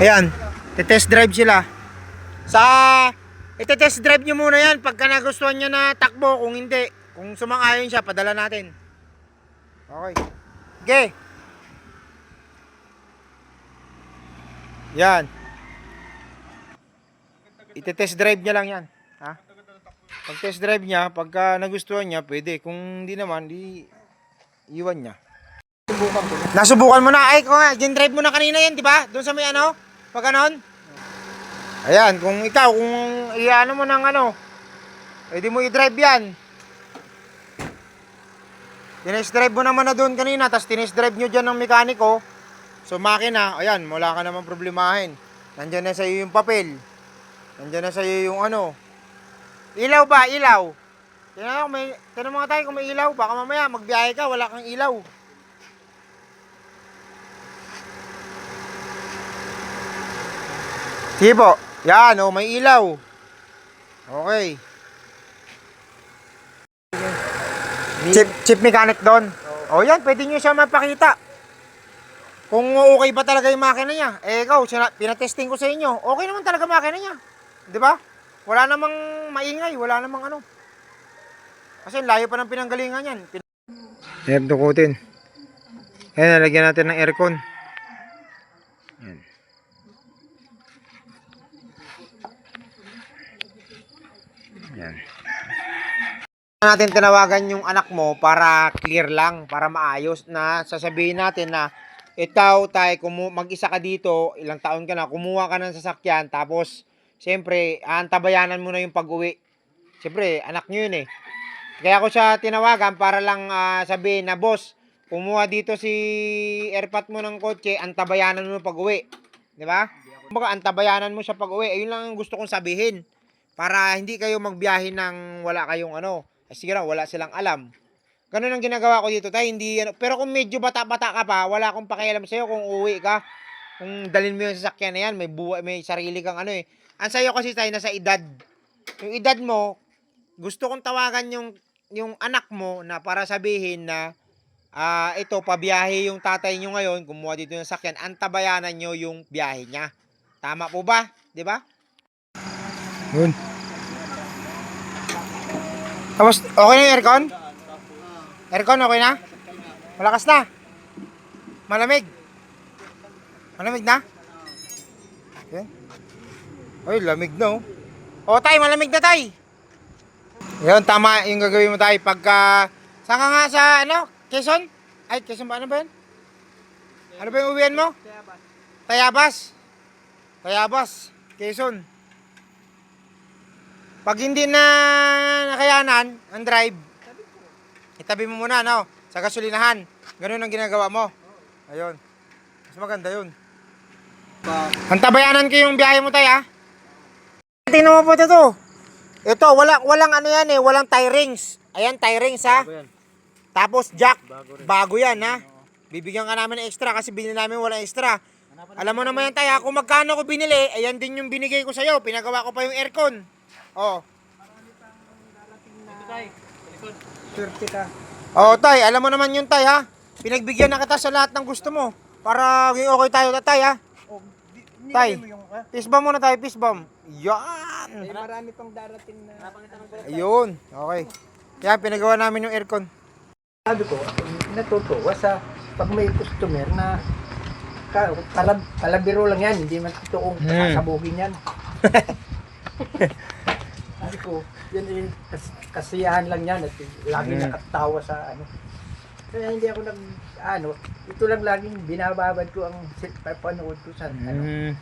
Ayan, test drive sila. Ite-test drive nyo muna yan pagka nagustuhan nyo na takbo. Kung hindi, kung sumang-ayon siya, padala natin. Okay. Okay. Yan. Ite-test drive niya lang yan. Ha? Pag test drive niya, pagka nagustuhan niya, pwede. Kung hindi naman, di iwan niya. Nasubukan mo na. Ay, kung nga, gin-drive mo na kanina yan, di ba? Doon sa may ano? Pag ganon. Ayan, kung ikaw, kung iano mo ng ano, pwede mo i-drive yan. Tinest drive mo naman na doon kanina, tapos tinest drive nyo dyan ng mekaniko. So makina, ayan, wala ka naman problemahin. Nandyan na sa iyo yung papel. Nandyan na sa iyo yung ano. Ilaw ba? Ilaw. Tingnan mo tayo kung may ilaw. Baka mamaya magbiyahe ka, wala kang ilaw. Sige po. Yan, oh, may ilaw. Okay. Chip mechanic doon. O yan, pwede nyo siya mapakita. Kung okay ba talaga yung makina niya. Eh ikaw, pinatesting ko sa inyo. Okay naman talaga makina niya. Di ba? Wala namang maingay, wala namang ano. Kasi layo pa ng pinanggalingan yan. Ayan, dukutin. Ayan, nalagyan natin ng aircon. Ayan. Ayan. Natin tinawagan yung anak mo para clear lang, para maayos na sasabihin natin na ikaw tay mag-isa ka dito, ilang taon ka na, kumuha ka ng sasakyan, tapos siyempre antabayanan mo na yung pag-uwi. Siyempre anak nyo yun eh. Kaya ako siya tinawagan para lang sabihin na boss, kumuha dito si airpat mo ng kotse, antabayanan mo pag-uwi. Di ba? Kumbaga antabayanan mo siya pag-uwi. Ayun lang ang gusto kong sabihin. Para hindi kayo magbiyahe ng wala kayong ano. Sige lang, wala silang alam. Ganun ang ginagawa ko dito, tay. Hindi, ano, pero kung medyo bata-bata ka pa, wala akong pakialam sa'yo kung uwi ka. Kung dalhin mo yung sasakyan na yan, may sarili kang ano eh. Ang sa'yo kasi tayo, nasa edad. Yung edad mo, gusto kong tawagan yung anak mo na para sabihin na ito, pabiyahe yung tatay nyo ngayon, kumuha dito yung sasakyan, antabayanan nyo yung biyahe niya. Tama po ba? Di ba? Yun. Tapos, okay na yung aircon? Aircon, okay na? Malakas na? Malamig? Malamig na? Okay. Ay, lamig na oh. O, tay, malamig na tay. Yun, tama yung gagawin mo tay. Pagka, saan ka nga sa, ano, Quezon? Ay, Quezon ba? Ano ba yun? Ano ba yung uwian mo? Tayabas. Tayabas, Quezon. Pag hindi na nakayanan ang drive, itabi mo muna, no? Sa gasolinahan. Ganun ang ginagawa mo. Ayun. Mas maganda yun. Antabayanan ko yung biyahe mo tayo, ha? Tingnan mo po ito. Ito, walang ano yan eh. Walang tie rings. Ayan, tie rings, ha? Tapos jack. Bago yan, ha? Bibigyan ka namin ng extra kasi binili namin walang extra. Alam mo naman yan tayo, ha? Kung magkano ko binili, ayan din yung binigay ko sa'yo. Pinagawa ko pa yung aircon. Oh. Oh, tay, alam mo naman yun, tay, ha? Pinagbigyan na kita sa lahat ng gusto mo. Para okay tayo, tay, ha? Tay, fist bump muna tayo, fist bump. Yan! Ay, marami pang darating na... Ayun, okay. Yan, pinagawa namin yung aircon. Sabi ko, natutuwa sa pag may customer na palabiro lang yan, hindi man totoong kasabugin yan. Sabi ko, yan eh, kasiyahan lang yan at lagi nakatawa sa ano. Kaya hindi ako ito lang laging binababad ko ang panood ko sa ano.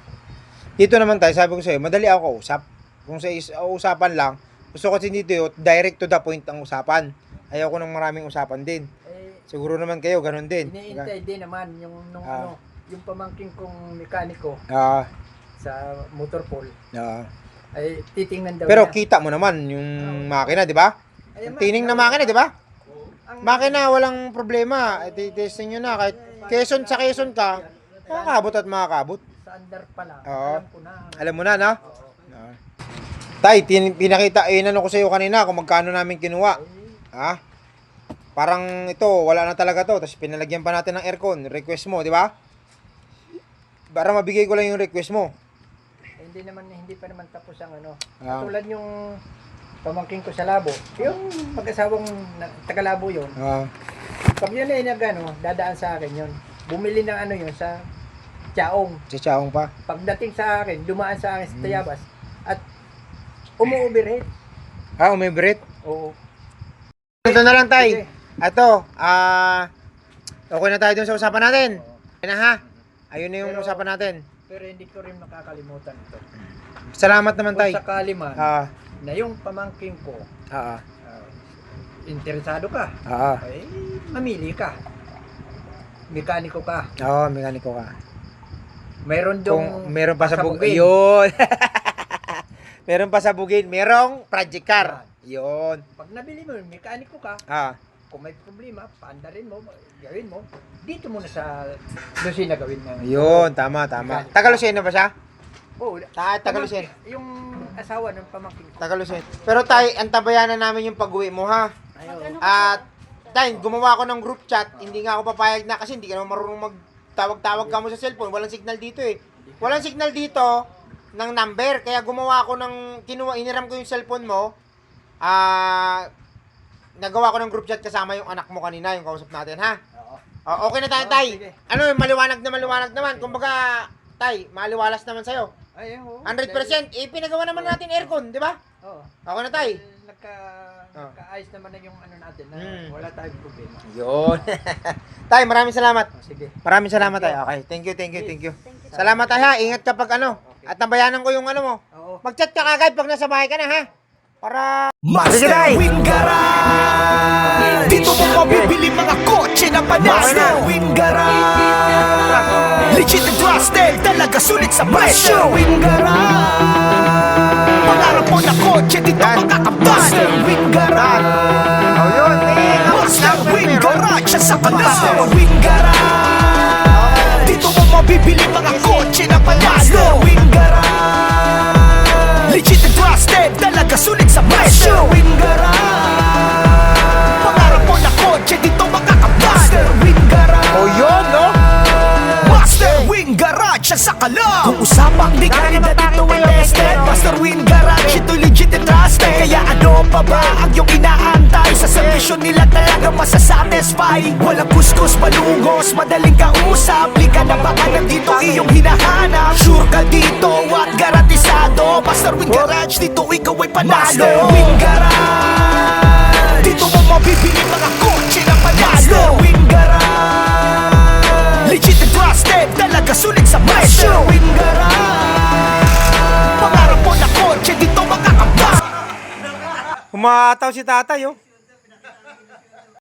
Dito naman tayo, sabi ko sa'yo, madali ako kausap. Kung sa usapan lang, gusto ko kasi dito yung direct to the point ang usapan. Ayaw ko ng maraming usapan din. Siguro naman kayo, ganun din. Iniintay din naman yung yung pamangking kong mekaniko sa motorpool. Ay titingnan daw Pero niya. kita mo naman yung makina, di ba? Tining na makina, di ba? Makina, walang problema. Testing nyo na. Kahit Quezon sa Quezon ka, makakabot at makakabot. Sa under pa lang, Oo. alam ko na. Alam mo na, no? Tay, pinakita, inano ko sa iyo kanina kung magkano namin kinuha. Ha? Parang ito, wala na talaga to. Tapos pinalagyan pa natin ng aircon. Request mo, di ba? para mabigay ko lang yung request mo. Hindi pa naman tapos ang ano. Ah. Tulad yung pamangking ko sa labo. Yung mag-asawang taga-labo yun. Pag yun ay dadaan sa akin yun. Bumili ng ano yun sa Chaong. Chichaong pa. Pagdating sa akin, dumaan sa akin sa Tayabas at umu-overhead. Umibrit. Oo. Ito na lang, Tay. Sige. Ito, okay na tayo dun sa usapan natin. Ayun na ha. Ayun na yung Pero- usapan natin. Pero hindi ko rin makakalimutan ito. Salamat naman, Kung Tay. sakali man Ah, na yung pamangking ko, ah, interesado ka, ah. ay mamili ka. Mekaniko ka. Oo, mekaniko ka. Mayroon Kung dong meron pa sa pasabugin. bugin. Yun. Meron pa sa bugin. Merong project car. Yun. Pag nabili mo, mekaniko ka, Ah, kung may problema, paandarin mo, gawin mo, dito muna sa Lucena gawin mo. yun. Tama, tama. Tagalusena ba siya? Oo. Tagalusena. Yung asawa ng pamangkin ko. Tagalusena. Pero Tay, antabayanan namin yung pag-uwi mo, ha? Ayaw. At, Tay, gumawa ako ng group chat. Hindi nga ako papayag na kasi hindi ka naman marunong magtawag-tawag ka mo sa cellphone. Walang signal dito eh. Walang signal dito ng number. Kaya gumawa ako ng, iniram ko yung cellphone mo. Nagawa ko ng group chat kasama yung anak mo kanina, yung kausap natin, ha? Oo. Okay na tayo, Oo, Tay. sige. Ano, maliwanag naman. Kumbaga, Tay, maliwalas naman sa'yo. Ay, oo. 100%. Pinagawa naman natin aircon, di ba? Oo. Okay na, Tay. Nagkaayos naman na yung ano natin na wala tayong problema. Yun. Tay, maraming salamat. Sige. Maraming salamat, Tay. Okay, thank you. Salamat, Tay, ha. Ingat ka pag ano. At nabayanan ko yung ano mo. Oo. Mag-chat ka kagad pag nasa bahay ka na, ha? Para... Master Win Garage. Dito mo mabibili mga kotse na Master Win Garage. Legit and trusted, talaga sulit sa presyo. Win Garage. Pangarap mo na kotse, dito Yan. makakaptan. Master Win Garage. Oh, yun. Master Win Garage sa kanal. Master Win Garage. Dito mo mabibili mga kotse na Master Win Garage. Legit and trusted, talaga sulit sa presyo. Win Garage. Pangarap mo na kotse, dito makakaptan. Master Win Garage. Oh, yun, no? Master Win Garage ang sakalam. Kung usapang di ka rin na dito invested, Master Win Garage, ito legit and trusted. Kaya ano pa ba ang iyong inaantay? Sa servisyon nila talaga masasatisfy. Walang kuskus, malungos, madaling kausap. Di ka na baka nandito iyong hinahanap. Sure ka dito at garantisado. Master Win Garage, dito ikaw ay panalo. Master Win Garage. Dito mo mabibili mga kotse na panalo. Master Win Garage. Legit and trusted, talaga sulit sa presyo. Win Garage. Pangarap mo na kotse, dito makakapag. Humataw si tatay, oh.